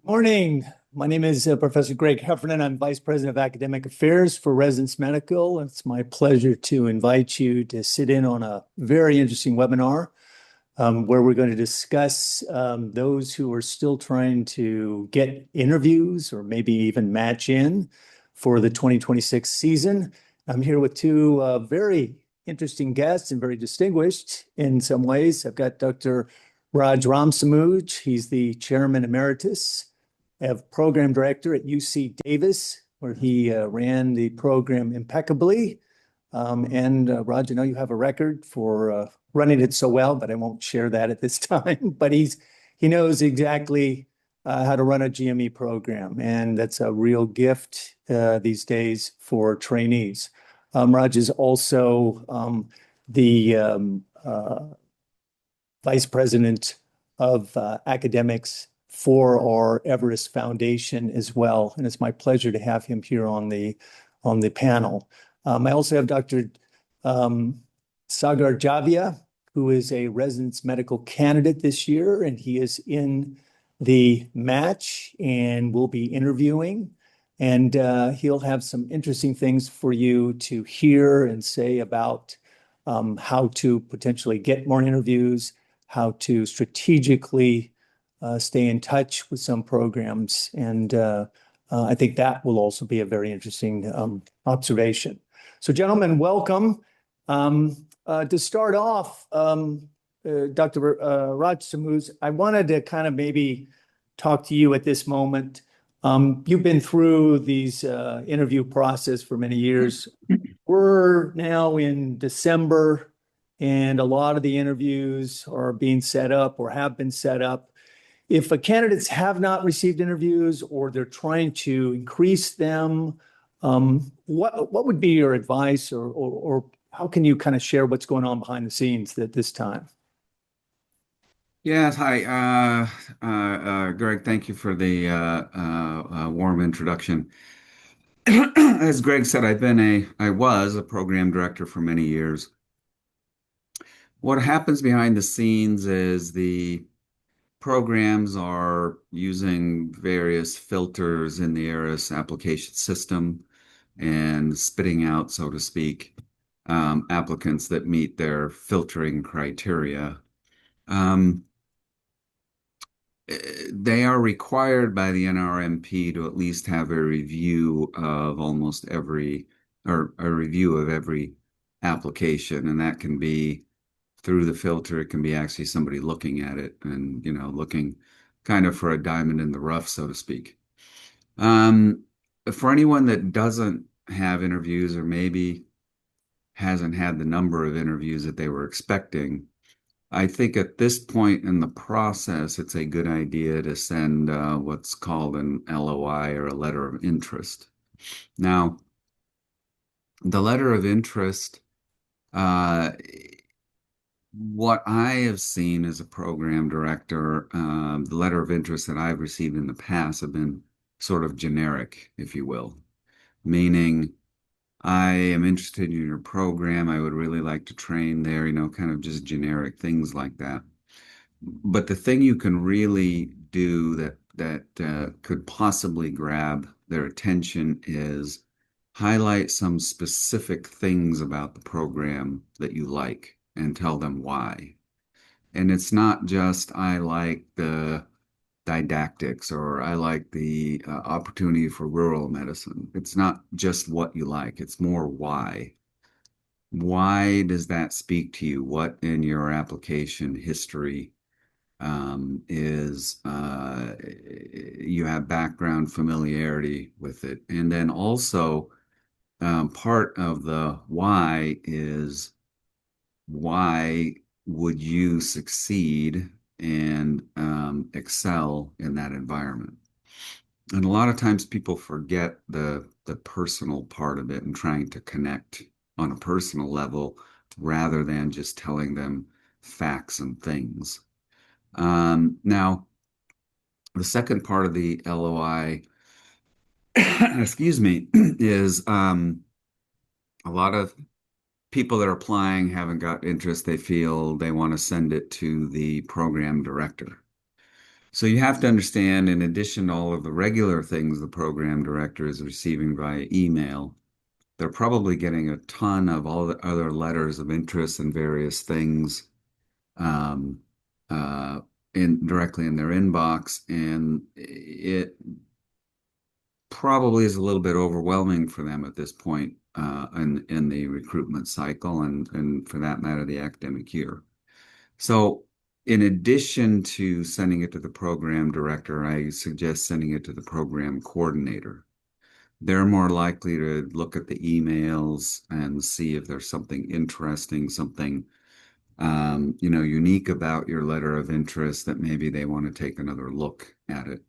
Morning. My name is Professor Greg Heffernan. I'm Vice President of Academic Affairs for Residence Medical. It's my pleasure to invite you to sit in on a very interesting webinar where we're going to discuss those who are still trying to get interviews or maybe even match in for the 2026 season. I'm here with two very interesting guests and very distinguished in some ways. I've got Dr. Raj Ramsamuj. He's the Chairman Emeritus of Program Director at UC Davis, where he ran the program impeccably. Raj, I know you have a record for running it so well, but I won't share that at this time. But he knows exactly how to run a GME program, and that's a real gift these days for trainees. Raj is also the Vice President of Academics for our Everest Foundation as well, and it's my pleasure to have him here on the panel. I also have Dr. Sagar Javia, who is a residence medical candidate this year, and he is in the match and will be interviewing. And he'll have some interesting things for you to hear and say about how to potentially get more interviews, how to strategically stay in touch with some programs. And I think that will also be a very interesting observation. So, gentlemen, welcome. To start off, Dr. Raj Samuz, I wanted to kind of maybe talk to you at this moment. You've been through these interview process for many years. We're now in December, and a lot of the interviews are being set up or have been set up. If candidates have not received interviews or they're trying to increase them, what would be your advice, or how can you kind of share what's going on behind the scenes at this time? Yes, hi, Greg. Thank you for the warm introduction. As Greg said, I was a program director for many years. What happens behind the scenes is the programs are using various filters in the ARIS application system and spitting out, so to speak, applicants that meet their filtering criteria. Um, they are required by the NRMP to at least have a review of almost every, or a review of every application, and that can be through the filter. It can be actually somebody looking at it and, looking kind of for a diamond in the rough, so to speak. Um, for anyone that doesn't have interviews or maybe hasn't had the number of interviews that they were expecting, I think at this point in the process, it's a good idea to send what's called an LOI, or a letter of interest. Now, the letter of interest, uh, what I have seen as a program director, the letter of interest that I've received in the past have been sort of generic, if you will, meaning I am interested in your program. I would really like to train there, kind of just generic things like that. But the thing you can really do that could possibly grab their attention is highlight some specific things about the program that you like and tell them why. And it's not just I like the didactics, or I like the opportunity for rural medicine. It's not just what you like, it's more why. Why does that speak to you? What in your application history is you have background familiarity with it? And then also, part of the why is why would you succeed and excel in that environment? And a lot of times people forget the personal part of it and trying to connect on a personal level rather than just telling them facts and things. Now, the second part of the LOI, excuse me, is a lot of people that are applying haven't got interest. They feel they want to send it to the program director. So you have to understand, in addition to all of the regular things the program director is receiving via email, they're probably getting a ton of all the other letters of interest and various things um, uh, in directly in their inbox, and it probably is a little bit overwhelming for them at this point in the recruitment cycle, and for that matter, the academic year. So, in addition to sending it to the program director, I suggest sending it to the program coordinator. They're more likely to look at the emails and see if there's something interesting, something unique about your letter of interest that maybe they want to take another look at it.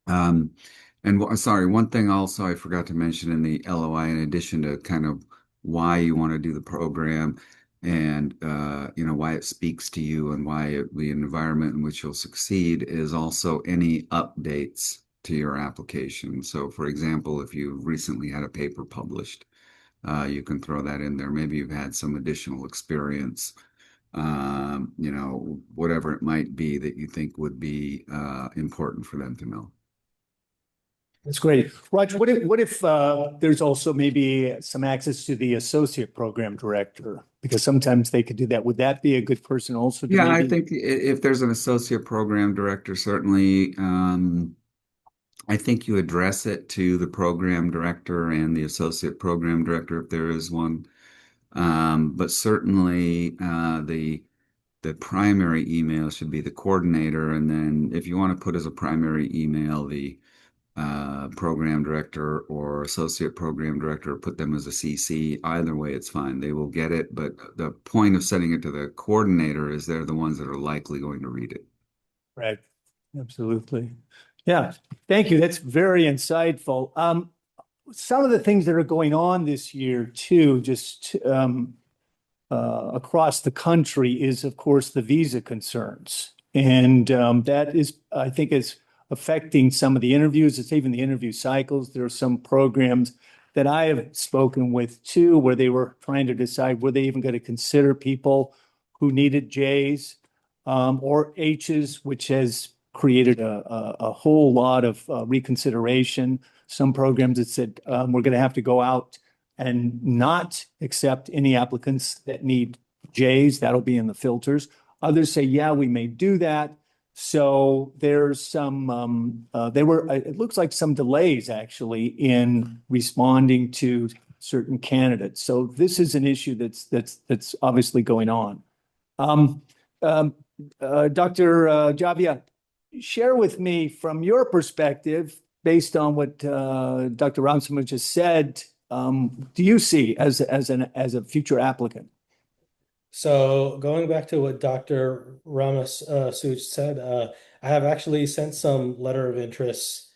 Um, sorry, one thing also I forgot to mention in the LOI, in addition to kind of why you want to do the program and why it speaks to you and why the environment in which you'll succeed, is also any updates to your application. So, for example, if you've recently had a paper published, you can throw that in there. Maybe you've had some additional experience, whatever it might be that you think would be important for them to know. That's great. Roger, what if there's also maybe some access to the associate program director? Because sometimes they could do that. Would that be a good person also to Yeah, I maybe? think if there's an associate program director, certainly, I think you address it to the program director and the associate program director if there is one. But certainly, the primary email should be the coordinator, and then if you want to put as a primary email the program director or associate program director, put them as a CC. Either way, it's fine. They will get it. But the point of sending it to the coordinator is they're the ones that are likely going to read it. Right. Absolutely. Yeah. Thank you. That's very insightful. Some of the things that are going on this year too, just across the country is, of course, the visa concerns. And that is, I think, is affecting some of the interviews. It's even the interview cycles. There are some programs that I have spoken with too, where they were trying to decide were they even going to consider people who needed J's or H's, which has created a whole lot of reconsideration. Some programs that said we're going to have to go out and not accept any applicants that need J's. That'll be in the filters. Others say, yeah, we may do that. So there's some, it looks like some delays actually in responding to certain candidates. So this is an issue that's obviously going on. Um, um, Dr. Javia, share with me from your perspective, based on what Dr. Ramsman just said, do you see as a future applicant? So going back to what Dr. Ramas Such said, I have actually sent some letter of interest,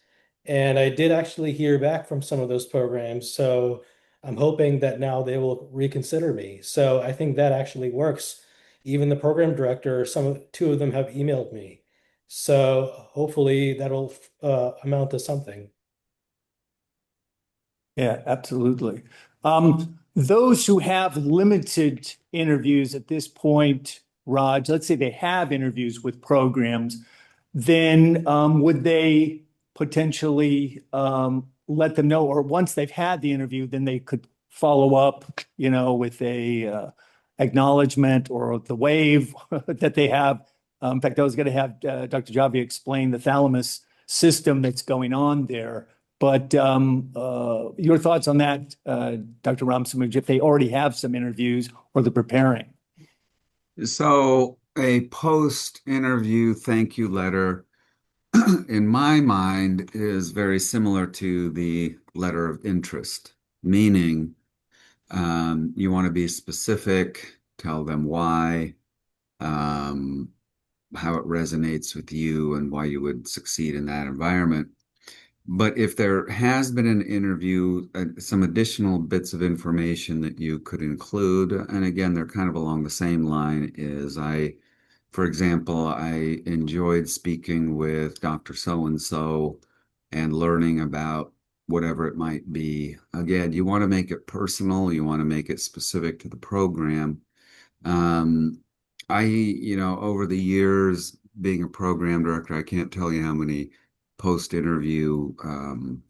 and I did actually hear back from some of those programs. So I'm hoping that now they will reconsider me. So I think that actually works. Even the program director, two of them have emailed me. So hopefully that'll amount to something. Yeah, absolutely. Those who have limited interviews at this point, Raj, let's say they have interviews with programs, then would they potentially let them know, or once they've had the interview, then they could follow up, with a acknowledgement or the wave that they have. In fact, I was going to have Dr. Javi explain the thalamus system that's going on there. But your thoughts on that, Dr. Ramsamaj, if they already have some interviews or they're preparing? So, a post-interview thank you letter, in my mind, is very similar to the letter of interest, meaning you want to be specific, tell them why, um, how it resonates with you, and why you would succeed in that environment. But if there has been an interview, some additional bits of information that you could include, and again, they're kind of along the same line, for example, I enjoyed speaking with Dr. So-and-so and learning about whatever it might be. Again, you want to make it personal, you want to make it specific to the program. Um, over the years, being a program director, I can't tell you how many post-interview um,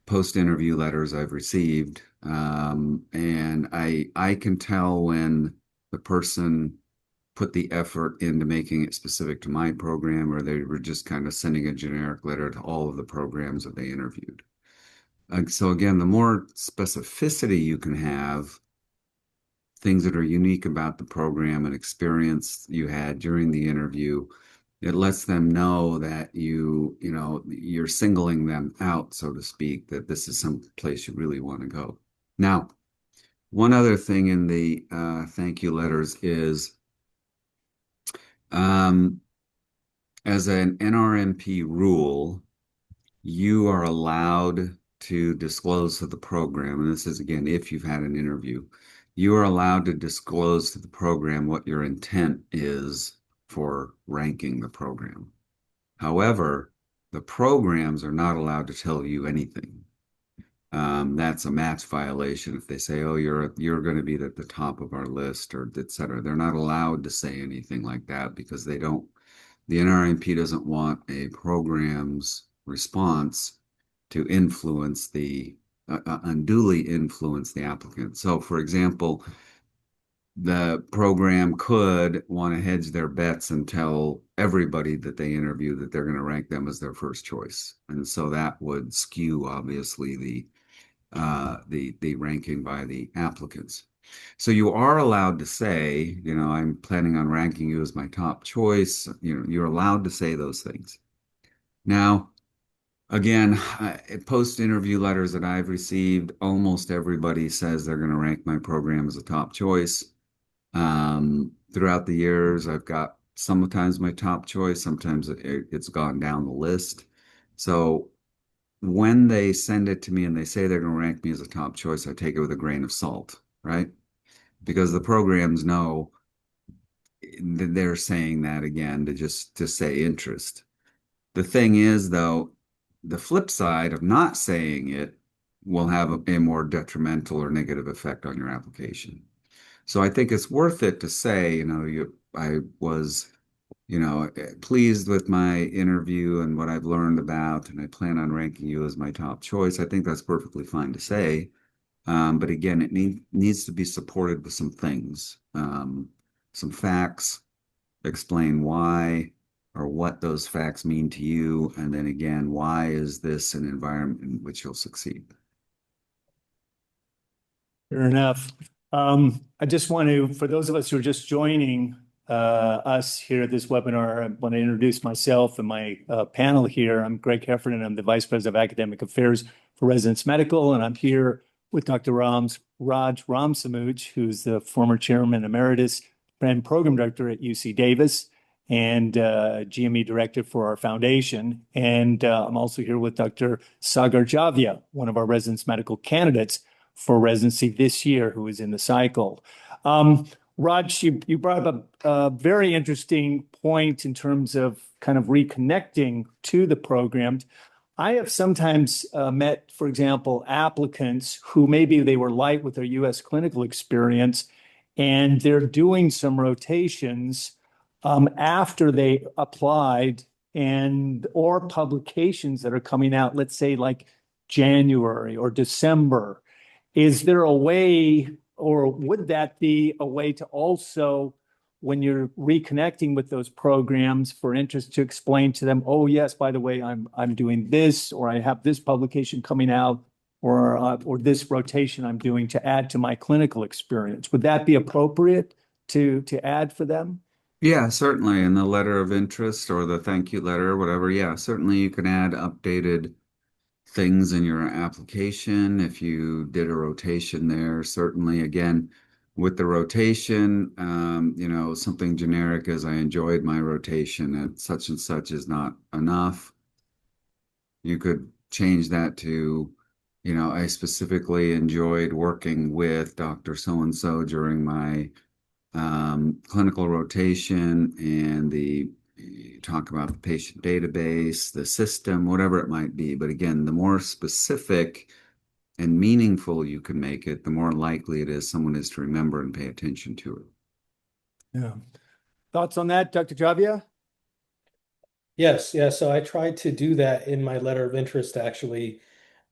post-interview letters I've received, and I can tell when the person put the effort into making it specific to my program, or they were just kind of sending a generic letter to all of the programs that they interviewed. So again, the more specificity you can have, things that are unique about the program and experience you had during the interview, it lets them know that you're singling them out, so to speak, that this is some place you really want to go. Now, one other thing in the thank you letters is um, as an NRMP rule, you are allowed to disclose to the program, and this is again if you've had an interview, you are allowed to disclose to the program what your intent is for ranking the program. However, the programs are not allowed to tell you anything. That's a match violation if they say, "Oh, you're going to be at the top of our list," or et cetera. They're not allowed to say anything like that because they don't. The NRMP doesn't want a program's response to influence the unduly influence the applicant. So, for example, the program could want to hedge their bets and tell everybody that they interview that they're going to rank them as their first choice, and so that would skew obviously the ranking by the applicants. So you are allowed to say, I'm planning on ranking you as my top choice. You're allowed to say those things. Now, again, post-interview letters that I've received, almost everybody says they're going to rank my program as a top choice. Throughout the years, I've got sometimes my top choice, sometimes it's gone down the list. So when they send it to me and they say they're going to rank me as a top choice, I take it with a grain of salt, right? Because the programs know that they're saying that again to say interest. The thing is, though, the flip side of not saying it will have a more detrimental or negative effect on your application. So I think it's worth it to say, I was, pleased with my interview and what I've learned about, and I plan on ranking you as my top choice. I think that's perfectly fine to say. But again, it needs to be supported with some things, some facts, explain why or what those facts mean to you. And then again, why is this an environment in which you'll succeed? Fair enough. I just want to, for those of us who are just joining us here at this webinar, I want to introduce myself and my panel here. I'm Greg Heffernan. I'm the Vice President of Academic Affairs for Residence Medical, and I'm here with Dr. Raj Ramsamuj, who's the former Chairman Emeritus and Program Director at UC Davis and GME Director for our foundation. And I'm also here with Dr. Sagar Javia, one of our residence medical candidates for residency this year, who is in the cycle. Raj, you brought up a very interesting point in terms of kind of reconnecting to the program. I have sometimes met, for example, applicants who maybe they were light with their U.S. clinical experience, and they're doing some rotations after they applied and or publications that are coming out, let's say like January or December. Is there a way, or would that be a way to also, when you're reconnecting with those programs for interest, to explain to them, oh yes, by the way, I'm doing this, or I have this publication coming out, or this rotation I'm doing to add to my clinical experience? Would that be appropriate to add for them? Yeah, certainly. In the letter of interest or the thank you letter, whatever. Yeah, certainly you can add updated things in your application if you did a rotation there. Certainly, again, with the rotation, something generic as I enjoyed my rotation at such and such is not enough. You could change that to, I specifically enjoyed working with Dr. So-and-so during my clinical rotation and talk about the patient database, the system, whatever it might be. But again, the more specific and meaningful you can make it, the more likely it is someone is to remember and pay attention to it. Yeah. Thoughts on that, Dr. Javia? Yes, yeah. So I tried to do that in my letter of interest, actually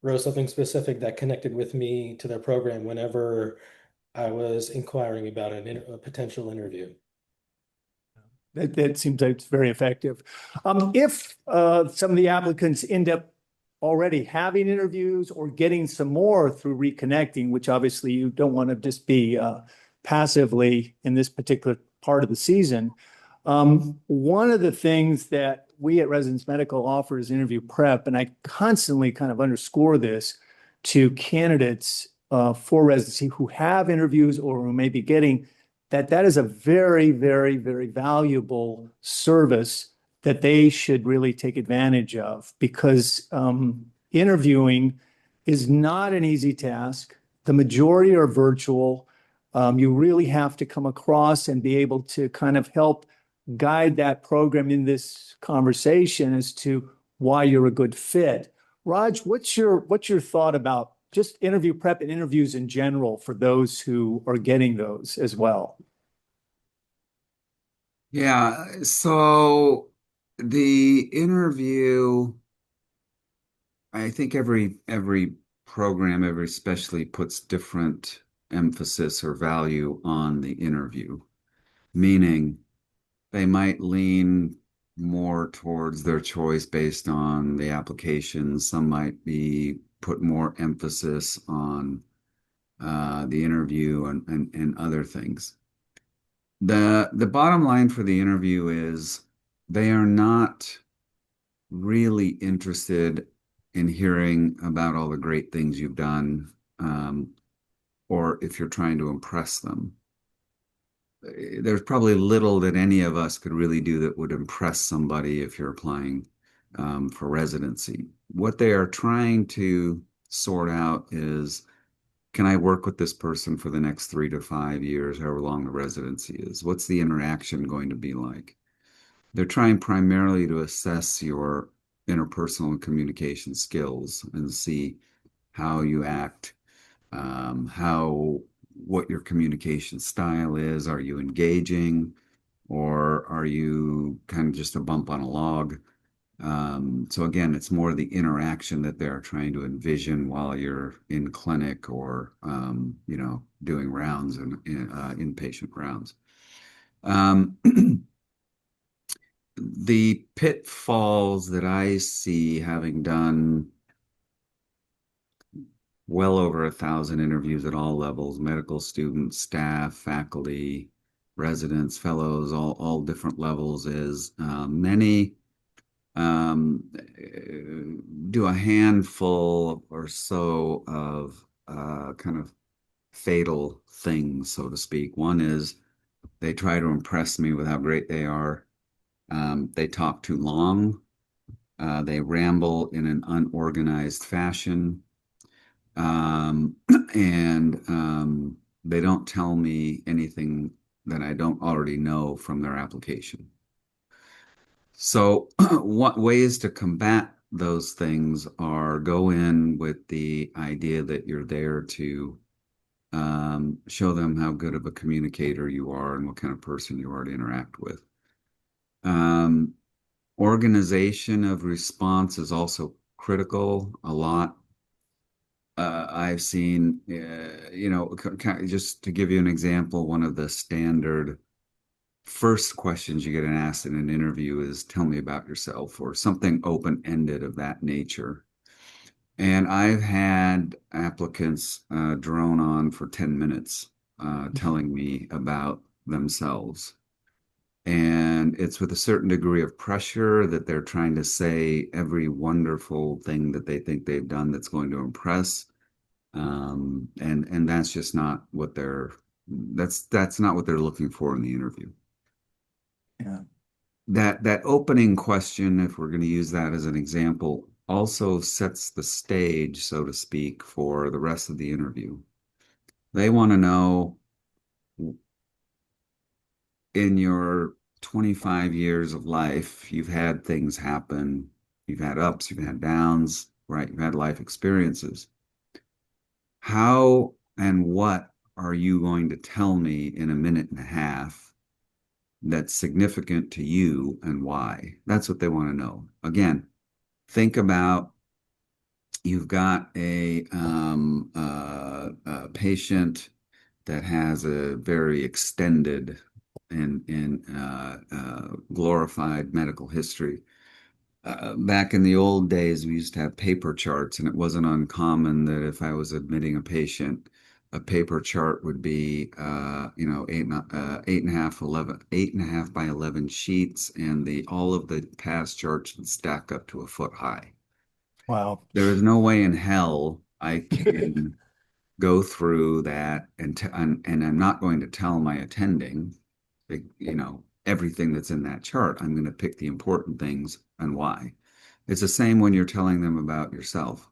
wrote something specific that connected with me to their program whenever I was inquiring about a potential interview. That seems like it's very effective. If some of the applicants end up already having interviews or getting some more through reconnecting, which obviously you don't want to just be passively in this particular part of the season. One of the things that we at Residence Medical offer is interview prep, and I constantly kind of underscore this to candidates for residency who have interviews or who may be getting that is a very, very, very valuable service that they should really take advantage of because interviewing is not an easy task. The majority are virtual. You really have to come across and be able to kind of help guide that program in this conversation as to why you're a good fit. Raj, what's your thought about just interview prep and interviews in general for those who are getting those as well? Yeah, so the interview, I think every program, every specialty puts different emphasis or value on the interview, meaning they might lean more towards their choice based on the application. Some might be put more emphasis on the interview and other things. The bottom line for the interview is they are not really interested in hearing about all the great things you've done, or if you're trying to impress them. There's probably little that any of us could really do that would impress somebody if you're applying for residency. What they are trying to sort out is, can I work with this person for the next 3 to 5 years, however long the residency is? What's the interaction going to be like? They're trying primarily to assess your interpersonal and communication skills and see how you act, how what your communication style is. Are you engaging, or are you kind of just a bump on a log? So again, it's more the interaction that they're trying to envision while you're in clinic or doing rounds and inpatient rounds. Um, the pitfalls that I see, having done well over 1,000 interviews at all levels, medical students, staff, faculty, residents, fellows, all different levels, is many do a handful or so of kind of fatal things, so to speak. One is they try to impress me with how great they are. They talk too long. They ramble in an unorganized fashion. Um, and they don't tell me anything that I don't already know from their application. So, what ways to combat those things are go in with the idea that you're there to show them how good of a communicator you are and what kind of person you are to interact with. Um, Organization of response is also critical a lot. I've seen, just to give you an example, one of the standard first questions you get asked in an interview is, tell me about yourself, or something open-ended of that nature. And I've had applicants drone on for 10 minutes telling me about themselves. And it's with a certain degree of pressure that they're trying to say every wonderful thing that they think they've done that's going to impress. And that's just not what that's not what they're looking for in the interview. Yeah. That opening question, if we're going to use that as an example, also sets the stage, so to speak, for the rest of the interview. They want to know, in your 25 years of life, you've had things happen, you've had ups, you've had downs, right? You've had life experiences. How and what are you going to tell me in a minute and a half that's significant to you and why? That's what they want to know. Again, think about you've got a patient that has a very extended and glorified medical history. Back in the old days, we used to have paper charts, and it wasn't uncommon that if I was admitting a patient, a paper chart would be, eight and a half, 11, 8.5 by 11 sheets, and all of the past charts would stack up to a foot high. Wow. There is no way in hell I can go through that and I'm not going to tell my attending, everything that's in that chart. I'm going to pick the important things and why. It's the same when you're telling them about yourself.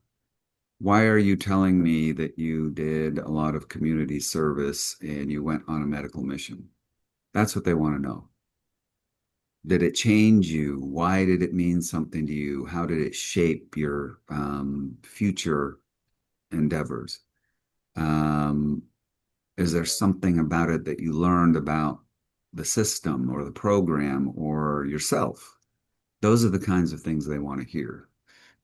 Why are you telling me that you did a lot of community service and you went on a medical mission? That's what they want to know. Did it change you? Why did it mean something to you? How did it shape your future endeavors? Um, is there something about it that you learned about the system or the program or yourself? Those are the kinds of things they want to hear.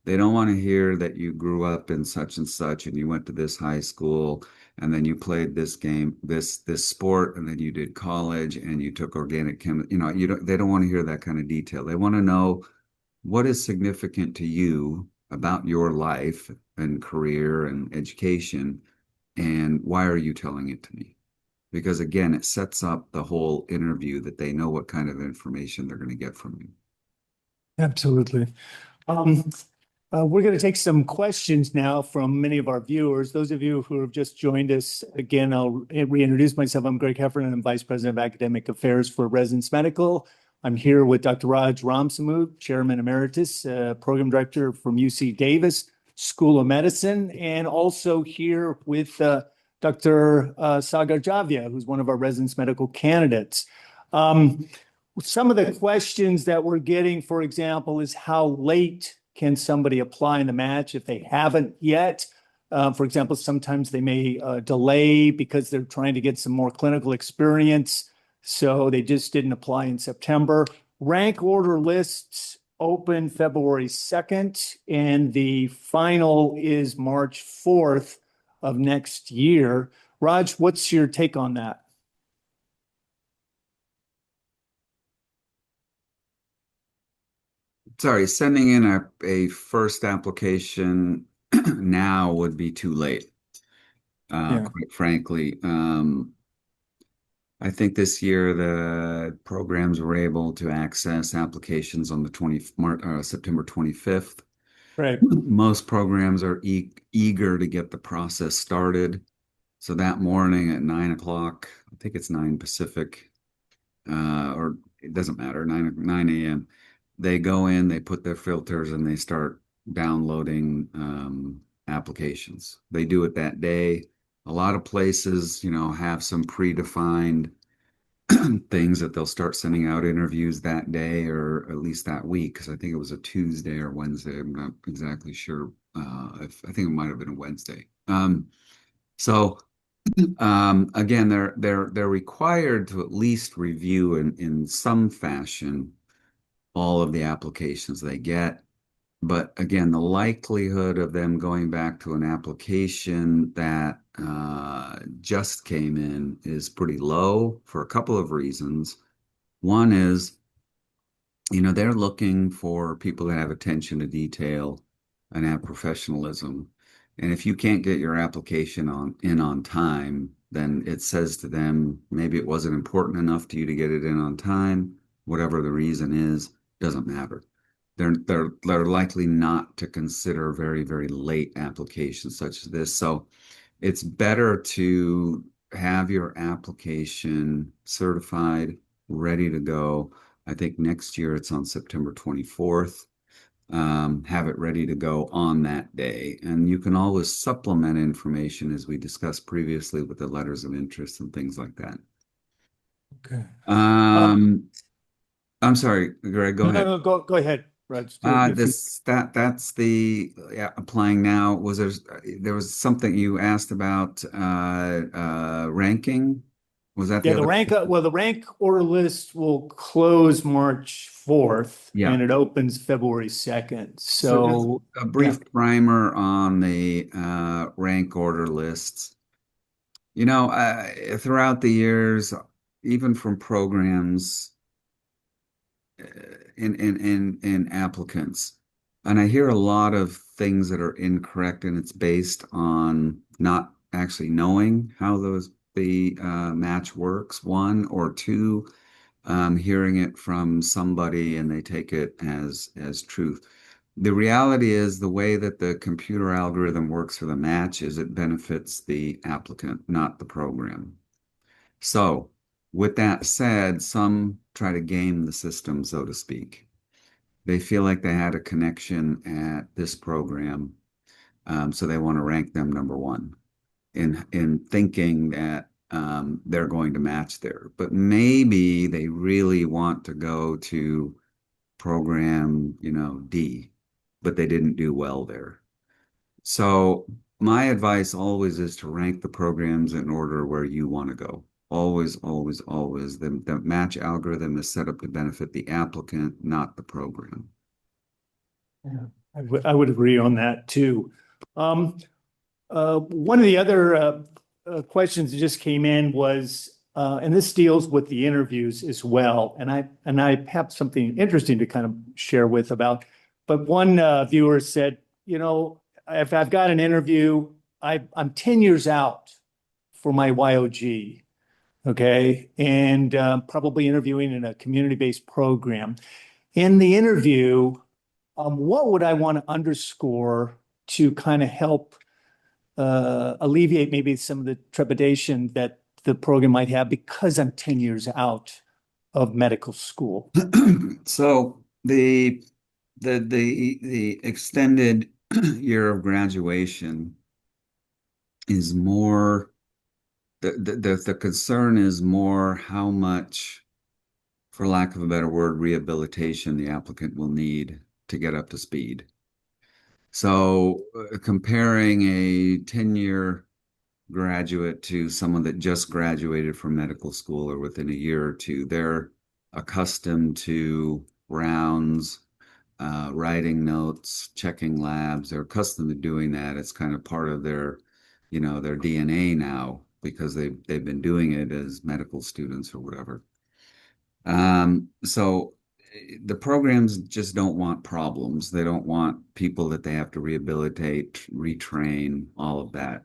They don't want to hear that you grew up in such and such and you went to this high school and then you played this game, this sport, and then you did college and you took organic chem. They don't want to hear that kind of detail. They want to know what is significant to you about your life and career and education, and why are you telling it to me? Because again, it sets up the whole interview that they know what kind of information they're going to get from you. Absolutely. Um, we're going to take some questions now from many of our viewers. Those of you who have just joined us, again, I'll reintroduce myself. I'm Greg Heffernan. I'm Vice President of Academic Affairs for Residence Medical. I'm here with Dr. Raj Ramsamud, Chairman Emeritus, Program Director from UC Davis School of Medicine, and also here with Dr. Sagar Javia, who's one of our residence medical candidates. Some of the questions that we're getting, for example, is how late can somebody apply in the match if they haven't yet? For example, sometimes they may delay because they're trying to get some more clinical experience, so they just didn't apply in September. Rank order lists open February 2nd, and the final is March 4th of next year. Raj, what's your take on that? Sorry, sending in a first application now would be too late, Yeah, quite frankly. I think this year the programs were able to access applications on the September 25th. right. Most programs are eager to get the process started. So that morning at 9 o'clock, I think it's 9 Pacific, or it doesn't matter, 9 a.m. They go in, they put their filters, and they start downloading applications. They do it that day. A lot of places, have some predefined things that they'll start sending out interviews that day or at least that week, because I think it was a Tuesday or Wednesday. I'm not exactly sure. I think it might have been a Wednesday. So again, they're required to at least review in some fashion all of the applications they get. But again, the likelihood of them going back to an application that just came in is pretty low for a couple of reasons. One is, they're looking for people that have attention to detail and have professionalism. And if you can't get your application on time, then it says to them, maybe it wasn't important enough to you to get it in on time. Whatever the reason is, doesn't matter. They're likely not to consider very, very late applications such as this. So it's better to have your application certified, ready to go. I think next year it's on September 24th. Have it ready to go on that day. And you can always supplement information as we discussed previously with the letters of interest and things like that. Okay. Um, Um, I'm sorry, Greg, go no, no, ahead. no, go ahead, Raj. If you, That's the yeah, applying now. There was something you asked about ranking? Was that Yeah, the other? the rank order list will close March 4th Yeah. and it opens February 2nd. So just So, a yeah. brief primer on the rank order lists. Throughout the years, even from programs uh, in applicants, and I hear a lot of things that are incorrect, and it's based on not actually knowing how the match works, one, or two, hearing it from somebody and they take it as truth. The reality is the way that the computer algorithm works for the match is it benefits the applicant, not the program. So, with that said, some try to game the system, so to speak. They feel like they had a connection at this program, so they want to rank them number one in thinking that they're going to match there. But maybe they really want to go to program, D, but they didn't do well there. So my advice always is to rank the programs in order where you want to go. Always, always, always. The match algorithm is set up to benefit the applicant, not the program. Yeah, I would agree on that too. Um, One of the other questions that just came in was, and this deals with the interviews as well. And I have something interesting to kind of share with about. But one viewer said, if I've got an interview, I'm 10 years out for my YOG, okay, and probably interviewing in a community-based program. In the interview, what would I want to underscore to kind of help alleviate maybe some of the trepidation that the program might have because I'm 10 years out of medical school? So the extended year of graduation is more the concern is more how much, for lack of a better word, rehabilitation the applicant will need to get up to speed. So comparing a 10-year graduate to someone that just graduated from medical school or within a year or two, they're accustomed to rounds, writing notes, checking labs. They're accustomed to doing that. It's kind of part of their DNA now because they've been doing it as medical students or whatever. So the programs just don't want problems. They don't want people that they have to rehabilitate, retrain, all of that.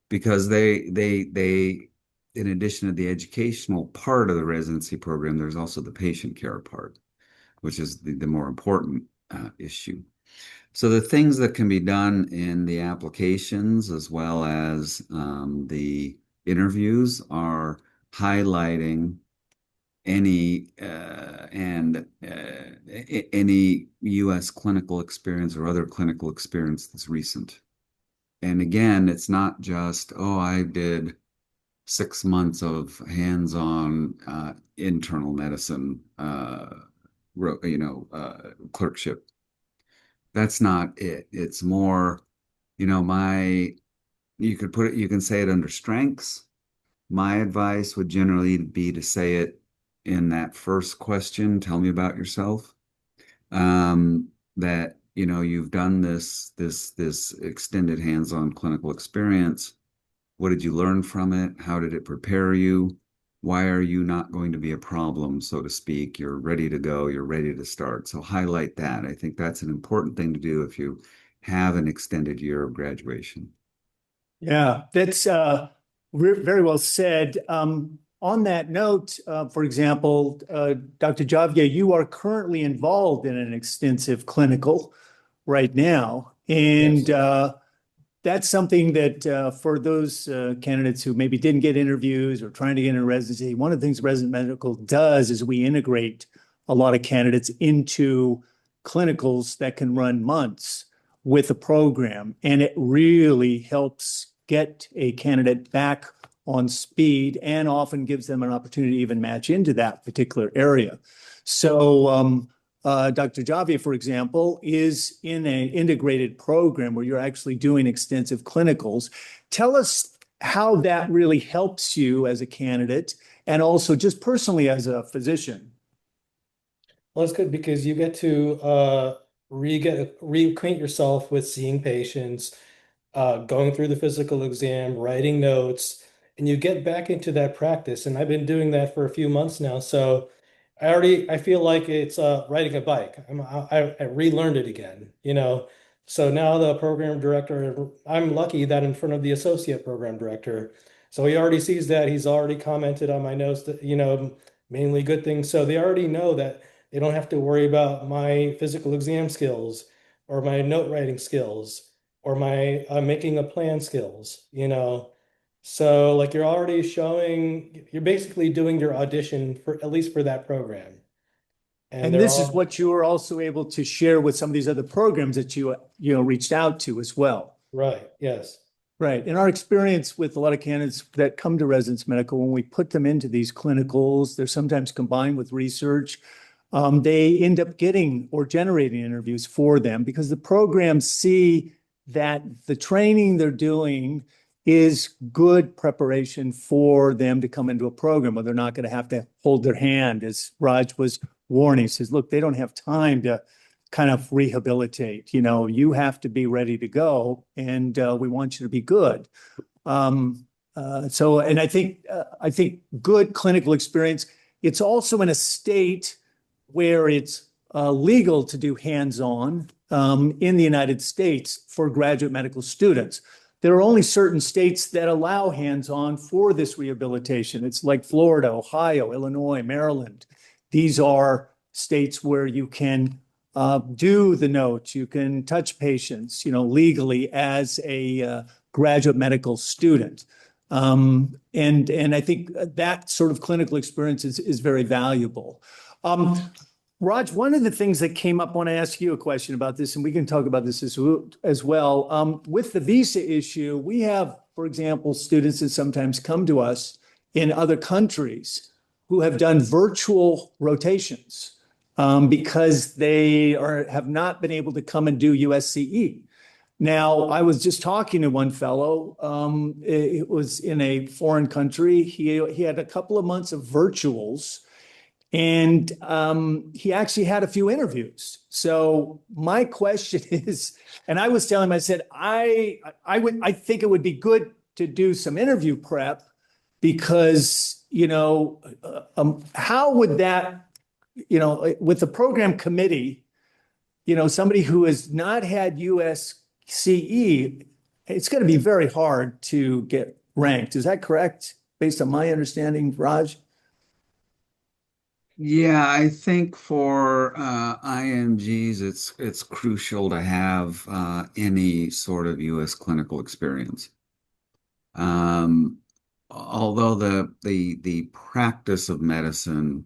Because in addition to the educational part of the residency program, there's also the patient care part, which is the more important issue. So the things that can be done in the applications as well as the interviews are highlighting any U.S. clinical experience or other clinical experience that's recent. And again, it's not just, oh, I did 6 months of hands-on internal medicine, clerkship. That's not it. It's more, you know, my, you can say it under strengths. My advice would generally be to say it in that first question, tell me about yourself. That, you've done this extended hands-on clinical experience. What did you learn from it? How did it prepare you? Why are you not going to be a problem, so to speak? You're ready to go. You're ready to start. So highlight that. I think that's an important thing to do if you have an extended year of graduation. Yeah, that's very well said. On that note, for example, Dr. Javier, you are currently involved in an extensive clinical right now. And Yes. That's something that for those candidates who maybe didn't get interviews or trying to get into residency, one of the things Resident Medical does is we integrate a lot of candidates into clinicals that can run months with a program. And it really helps get a candidate back on speed and often gives them an opportunity to even match into that particular area. So, Dr. Javier, for example, is in an integrated program where you're actually doing extensive clinicals. Tell us how that really helps you as a candidate and also just personally as a physician. Well, it's good because you get to reacquaint yourself with seeing patients, going through the physical exam, writing notes, and you get back into that practice. And I've been doing that for a few months now. So I feel like it's riding a bike. I relearned it again, you know. So now the program director, I'm lucky that in front of the associate program director. So he already sees that. He's already commented on my notes that, you know, mainly good things. So they already know that they don't have to worry about my physical exam skills or my note writing skills or my making a plan skills, you know. So like you're already showing, you're basically doing your audition for at least for that program. And And they're this is all what you were also able to share with some of these other programs that you reached out to as well. right. Yes. Right. In our experience with a lot of candidates that come to residence medical, when we put them into these clinicals, they're sometimes combined with research. They end up getting or generating interviews for them because the programs see that the training they're doing is good preparation for them to come into a program where they're not going to have to hold their hand, as Raj was warning. He says, look, they don't have time to kind of rehabilitate. You have to be ready to go, and we want you to be good. And I think good clinical experience. It's also in a state where it's legal to do hands-on in the United States for graduate medical students. There are only certain states that allow hands-on for this rehabilitation. It's like Florida, Ohio, Illinois, Maryland. These are states where you can do the notes, you can touch patients, legally as a graduate medical student. And I think that sort of clinical experience is very valuable. Raj, one of the things that came up when I asked you a question about this, and we can talk about this as well, with the visa issue, we have, for example, students that sometimes come to us in other countries who have done virtual rotations because they have not been able to come and do USCE. Now, I was just talking to one fellow. It was in a foreign country. He had a couple of months of virtuals, and he actually had a few interviews. So my question is, and I was telling him, I said, I think it would be good to do some interview prep because, how would that, with the program committee, somebody who has not had USCE, it's going to be very hard to get ranked. Is that correct, based on my understanding, Raj? Yeah, I think for IMGs, it's crucial to have any sort of U.S. clinical experience. Um, Although the practice of medicine,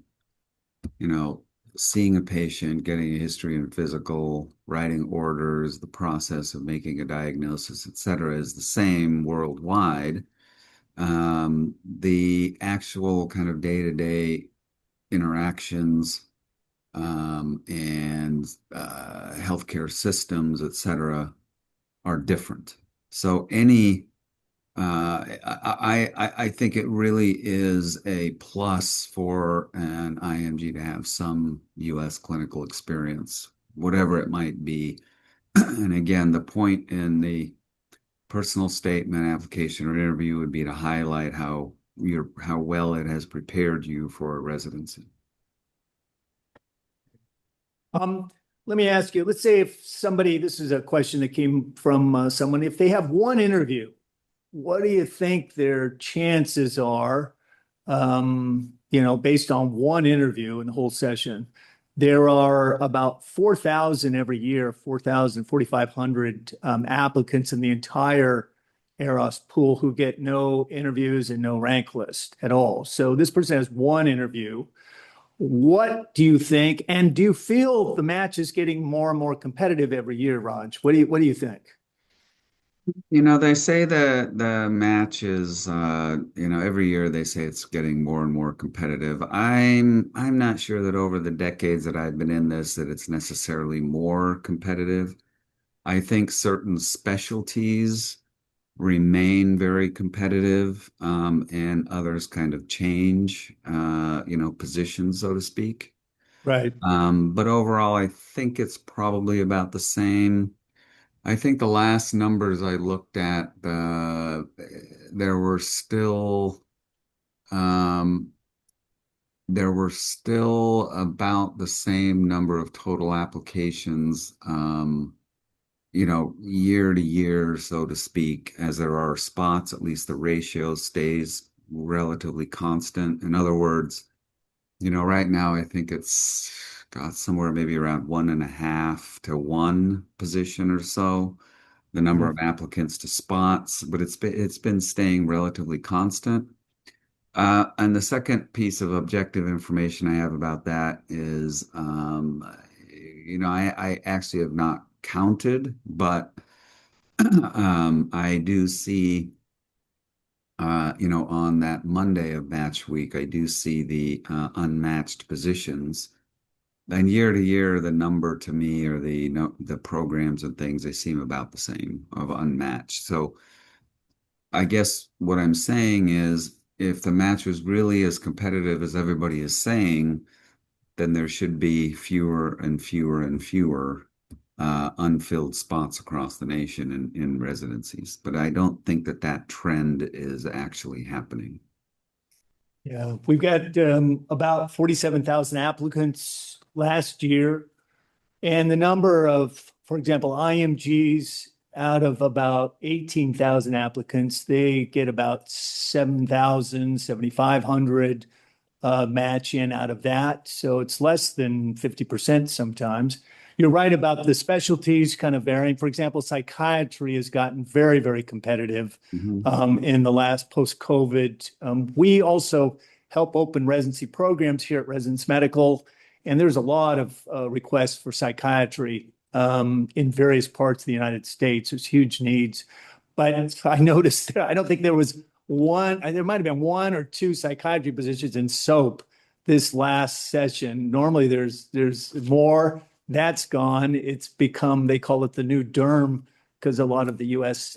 you know, seeing a patient, getting a history and physical, writing orders, the process of making a diagnosis, et cetera, is the same worldwide. The actual kind of day-to-day interactions and healthcare systems, et cetera, are different. So I think it really is a plus for an IMG to have some U.S. clinical experience, whatever it might be. And again, the point in the personal statement, application, or interview would be to highlight how well it has prepared you for a residency. Let me ask you, let's say if somebody, this is a question that came from someone, if they have one interview, what do you think their chances are, based on one interview in the whole session? There are about 4,000 every year, 4,000, 4,500 applicants in the entire Eros pool who get no interviews and no rank list at all. So this person has one interview. What do you think? And do you feel the match is getting more and more competitive every year, Raj? What do you think? They say the match is, every year they say it's getting more and more competitive. I'm not sure that over the decades that I've been in this, that it's necessarily more competitive. I think certain specialties remain very competitive, and others kind of change, positions, so to speak. Right. But overall, I think it's probably about the same. I think the last numbers I looked at, there were still um, there were still about the same number of total applications, year to year, so to speak, as there are spots. At least the ratio stays relatively constant. In other words, right now I think it's got somewhere maybe around 1.5 to 1 position or so, the number Mhm. of applicants to spots, but it's been staying relatively constant. And the second piece of objective information I have about that is, I actually have not counted, but I do see, on that Monday of match week, I do see the unmatched positions. And year to year, the number to me, or the no, the programs and things, they seem about the same of unmatched. So I guess what I'm saying is, if the match was really as competitive as everybody is saying, then there should be fewer and fewer and fewer unfilled spots across the nation in residencies. But I don't think that trend is actually happening. Yeah, we've got about 47,000 applicants last year. And the number of, for example, IMGs out of about 18,000 applicants, they get about 7,000, 7,500 match in out of that. So it's less than 50% sometimes. You're right about the specialties kind of varying. For example, psychiatry has gotten very, very competitive Mhm. in the last post-COVID. We also help open residency programs here at Residence Medical, and there's a lot of requests for psychiatry in various parts of the United States. There's huge needs. But I noticed, I don't think there was one, there might have been one or two psychiatry positions in SOAP this last session. Normally there's more. That's gone. It's become, they call it the new derm, because a lot of the US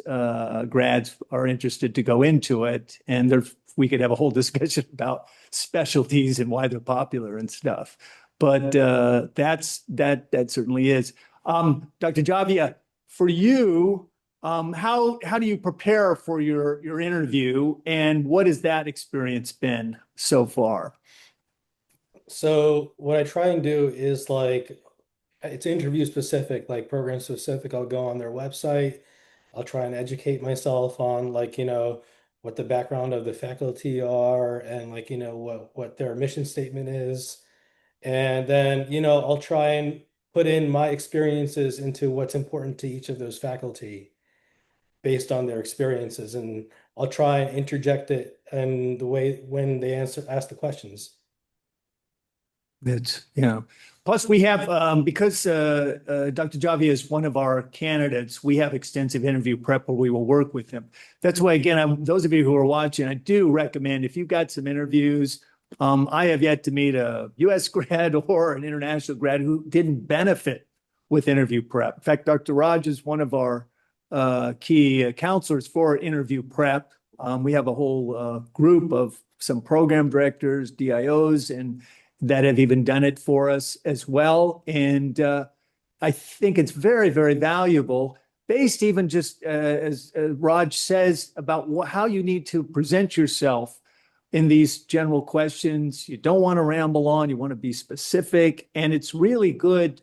grads are interested to go into it. And we could have a whole discussion about specialties and why they're popular and stuff. But that certainly is. Dr. Javia, for you, how do you prepare for your interview, and what has that experience been so far? So what I try and do is like it's interview specific, like program specific. I'll go on their website. I'll try and educate myself on like, what the background of the faculty are and like, what their mission statement is. And then, I'll try and put in my experiences into what's important to each of those faculty based on their experiences. And I'll try and interject it in the way when they ask the questions. That's, plus we have, because Dr. Javi is one of our candidates, we have extensive interview prep where we will work with him. That's why, again, those of you who are watching, I do recommend if you've got some interviews, I have yet to meet a US grad or an international grad who didn't benefit with interview prep. In fact, Dr. Raj is one of our key counselors for interview prep. We have a whole group of some program directors, DIOs, and that have even done it for us as well. And I think it's very, very valuable, based even just as Raj says, about how you need to present yourself in these general questions. You don't want to ramble on, you want to be specific. And it's really good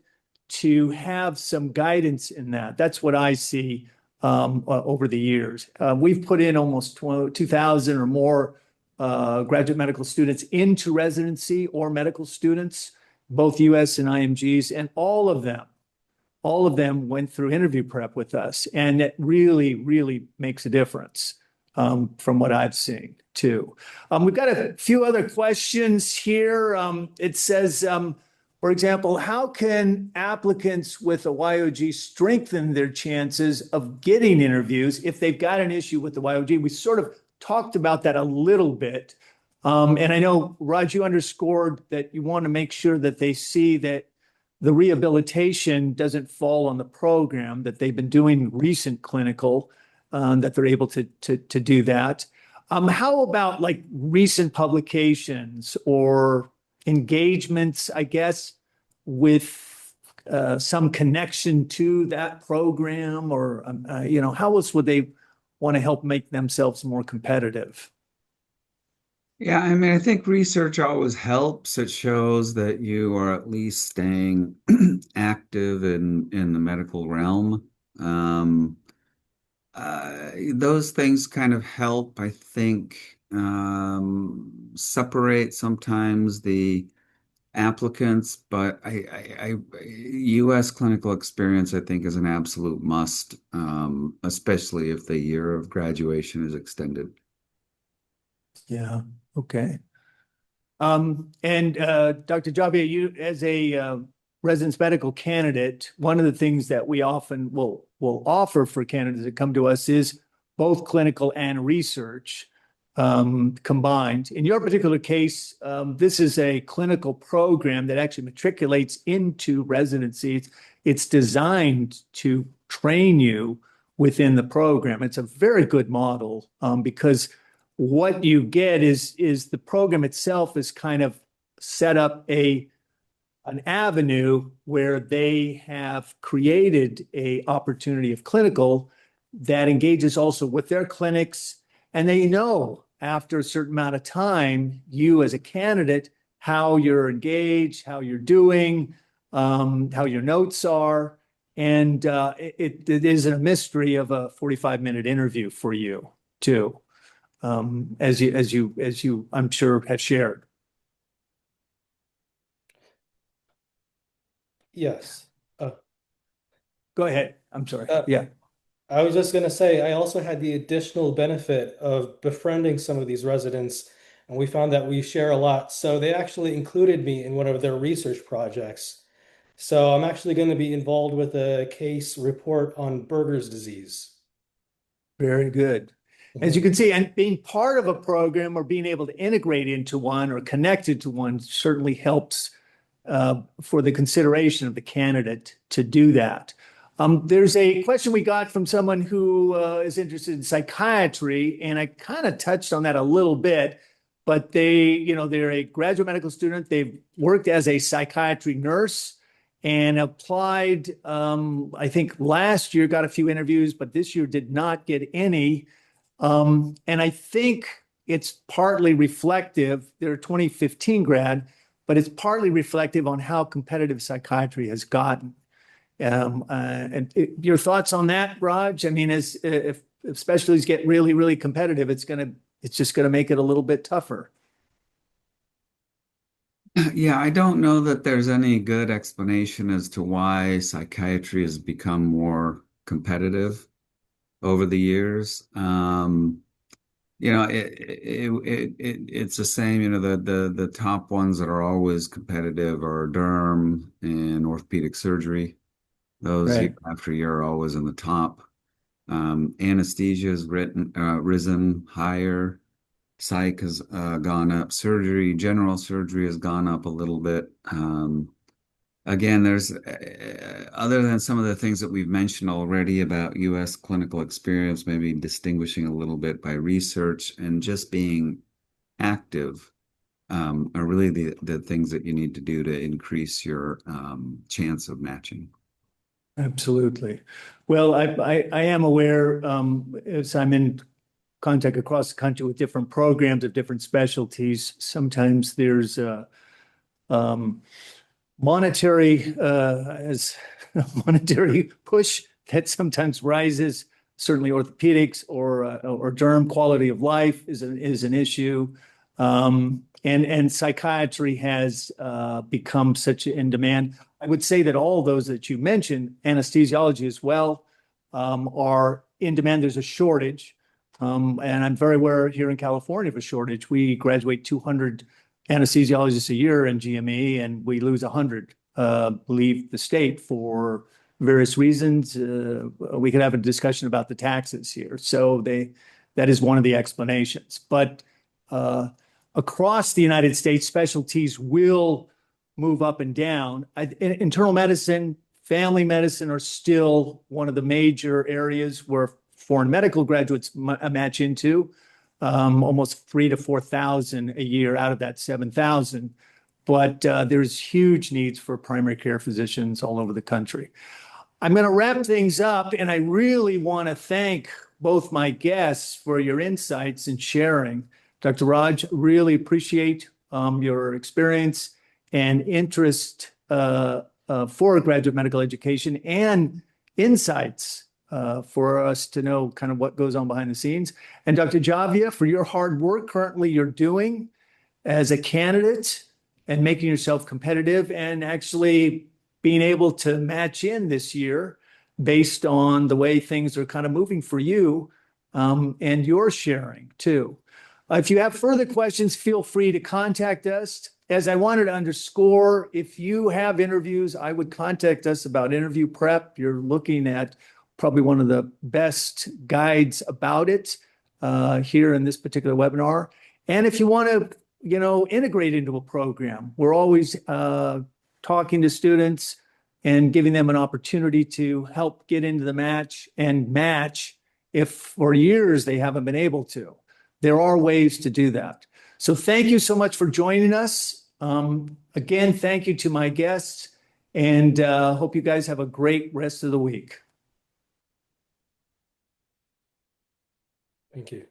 to have some guidance in that. That's what I see over the years. We've put in almost 2,000 or more graduate medical students into residency, or medical students, both US and IMGs, and all of them went through interview prep with us. And it really, really makes a difference from what I've seen too. We've got a few other questions here. It says, for example, how can applicants with a YOG strengthen their chances of getting interviews if they've got an issue with the YOG? We sort of talked about that a little bit. And I know, Raj, you underscored that you want to make sure that they see that the rehabilitation doesn't fall on the program, that they've been doing recent clinical. that they're able to do that. How about like recent publications or engagements, I guess, with some connection to that program, or how else would they want to help make themselves more competitive? Yeah, I mean, I think research always helps. It shows that you are at least staying active in the medical realm. Um, those things kind of help, I think, separate sometimes the applicants, but U.S. clinical experience, I think, is an absolute must, especially if the year of graduation is extended. Yeah. Okay. And Dr. Javia, you as a residence medical candidate, one of the things that we often will offer for candidates that come to us is both clinical and research combined. In your particular case, this is a clinical program that actually matriculates into residency. It's designed to train you within the program. It's a very good model because what you get is the program itself is kind of set up an avenue where they have created a opportunity of clinical that engages also with their clinics, and they know after a certain amount of time, you as a candidate, how you're engaged, how you're doing, how your notes are, and it isn't a mystery of a 45-minute interview for you too, as you I'm sure have shared. Yes. Uh, Go ahead. I'm sorry. uh, Yeah. I was just going to say, I also had the additional benefit of befriending some of these residents, and we found that we share a lot. So they actually included me in one of their research projects. So I'm actually going to be involved with a case report on Berger's disease. Very good. As you Mhm. can see, and being part of a program or being able to integrate into one or connected to one certainly helps for the consideration of the candidate to do that. There's a question we got from someone who is interested in psychiatry, and I kind of touched on that a little bit, but they're a graduate medical student. They've worked as a psychiatry nurse and applied, I think last year got a few interviews, but this year did not get any. And I think it's partly reflective. They're a 2015 grad, but it's partly reflective on how competitive psychiatry has gotten. Your thoughts on that, Raj? I mean, if specialties get really, really competitive, it's just gonna make it a little bit tougher. Yeah, I don't know that there's any good explanation as to why psychiatry has become more competitive over the years. It's the same, the top ones that are always competitive are derm and orthopedic surgery. Those year Right. after year are always in the top. Anesthesia has risen higher. Psych has gone up. Surgery, general surgery has gone up a little bit. Again, there's other than some of the things that we've mentioned already about U.S. clinical experience, maybe distinguishing a little bit by research and just being active, are really the things that you need to do to increase your chance of matching. Absolutely. Well, I am aware, as I'm in contact across the country with different programs of different specialties, sometimes there's um, monetary as monetary push that sometimes rises. Certainly, orthopedics or derm quality of life is an issue, and psychiatry has become such in demand. I would say that all those that you mentioned, anesthesiology as well, are in demand. There's a shortage, and I'm very aware here in California of a shortage. We graduate 200 anesthesiologists a year in GME, and we lose 100 leave the state for various reasons. We could have a discussion about the taxes here. So that is one of the explanations. But across the United States, specialties will move up and down. Internal medicine, family medicine are still one of the major areas where foreign medical graduates match into, almost 3 to 4,000 a year out of that 7,000. But there's huge needs for primary care physicians all over the country. I'm going to wrap things up, and I really want to thank both my guests for your insights and sharing. Dr. Raj, really appreciate your experience and interest for graduate medical education and insights for us to know kind of what goes on behind the scenes. And Dr. Javia, for your hard work currently you're doing as a candidate and making yourself competitive and actually being able to match in this year based on the way things are kind of moving for you and your sharing too. If you have further questions, feel free to contact us. As I wanted to underscore, if you have interviews, I would contact us about interview prep. You're looking at probably one of the best guides about it here in this particular webinar. And if you want to, integrate into a program, we're always talking to students and giving them an opportunity to help get into the match if for years they haven't been able to. There are ways to do that. So thank you so much for joining us. Again, thank you to my guests, and hope you guys have a great rest of the week. Thank you.